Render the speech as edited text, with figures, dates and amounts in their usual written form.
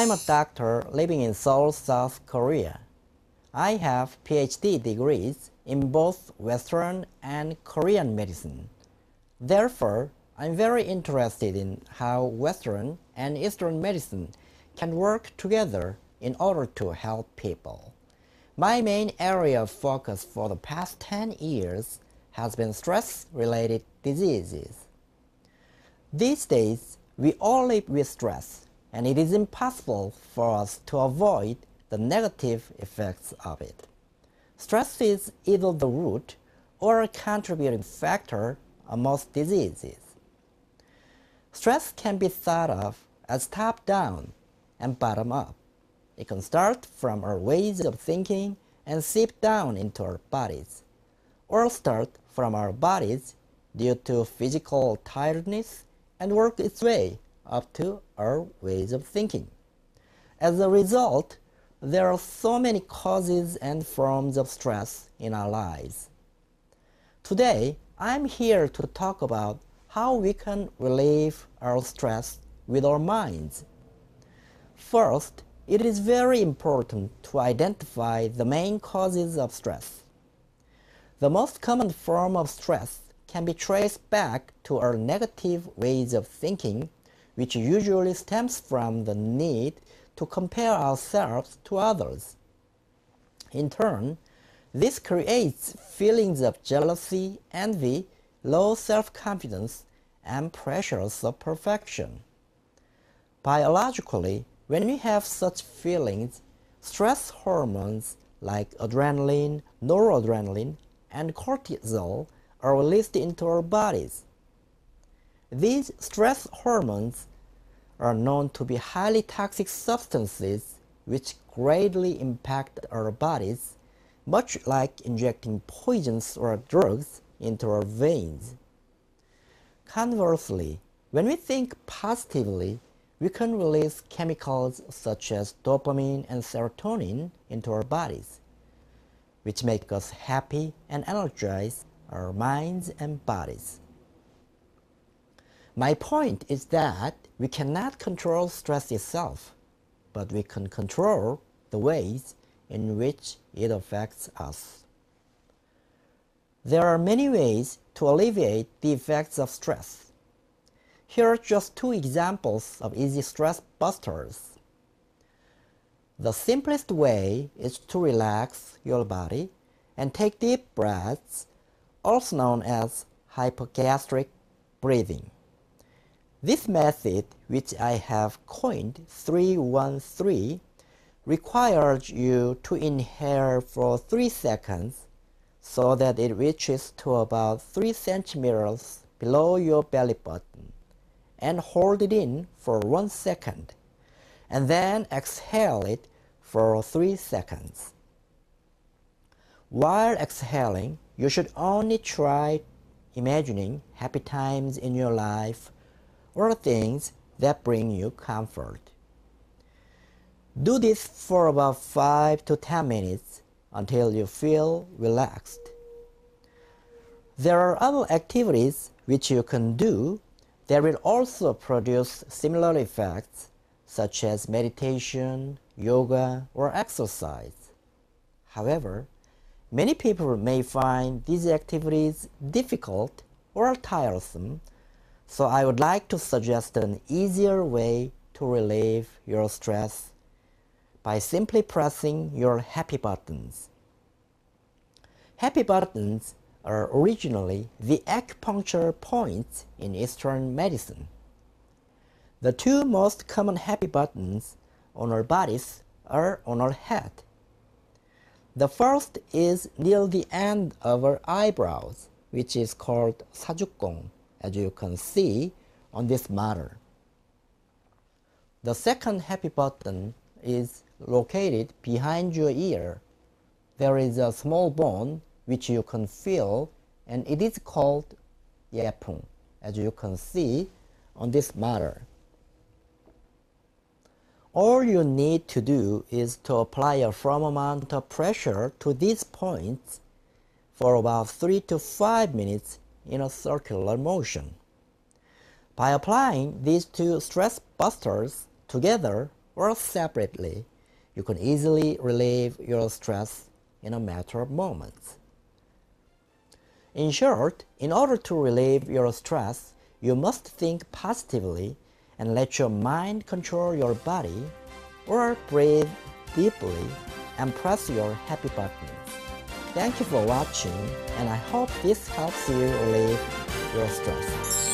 I'm a doctor living in Seoul, South Korea. I have PhD degrees in both Western and Korean medicine. Therefore, I'm very interested in how Western and Eastern medicine can work together in order to help people. My main area of focus for the past 10 years has been stress-related diseases. These days, we all live with stress, and it is impossible for us to avoid the negative effects of it. Stress is either the root or a contributing factor on most diseases. Stress can be thought of as top-down and bottom-up. It can start from our ways of thinking and seep down into our bodies, or start from our bodies due to physical tiredness and work its way up to our ways of thinking. As a result, there are so many causes and forms of stress in our lives. Today, I'm here to talk about how we can relieve our stress with our minds. First, it is very important to identify the main causes of stress. The most common form of stress can be traced back to our negative ways of thinking, which usually stems from the need to compare ourselves to others. In turn, this creates feelings of jealousy, envy, low self-confidence, and pressures of perfection. Biologically, when we have such feelings, stress hormones like adrenaline, noradrenaline, and cortisol are released into our bodies. These stress hormones are known to be highly toxic substances which greatly impact our bodies, much like injecting poisons or drugs into our veins. Conversely, when we think positively, we can release chemicals such as dopamine and serotonin into our bodies, which make us happy and energize our minds and bodies. My point is that we cannot control stress itself, but we can control the ways in which it affects us. There are many ways to alleviate the effects of stress. Here are just two examples of easy stress busters. The simplest way is to relax your body and take deep breaths, also known as hypogastric breathing. This method, which I have coined 313, requires you to inhale for 3 seconds so that it reaches to about 3 centimeters below your belly button, and hold it in for 1 second, and then exhale it for 3 seconds. While exhaling, you should only try imagining happy times in your life or things that bring you comfort. Do this for about 5 to 10 minutes until you feel relaxed. There are other activities which you can do that will also produce similar effects, such as meditation, yoga, or exercise. However, many people may find these activities difficult or tiresome, so I would like to suggest an easier way to relieve your stress by simply pressing your happy buttons. Happy buttons are originally the acupuncture points in Eastern medicine. The two most common happy buttons on our bodies are on our head. The first is near the end of our eyebrows, which is called 사주공, as you can see on this model. The second happy button is located behind your ear. There is a small bone which you can feel, and it is called 예풍, as you can see on this model. All you need to do is to apply a firm amount of pressure to these points for about 3 to 5 minutes in a circular motion. By applying these two stress busters together or separately, you can easily relieve your stress in a matter of moments. In short, in order to relieve your stress, you must think positively and let your mind control your body, or breathe deeply and press your happy buttons. Thank you for watching, and I hope this helps you relieve your stress.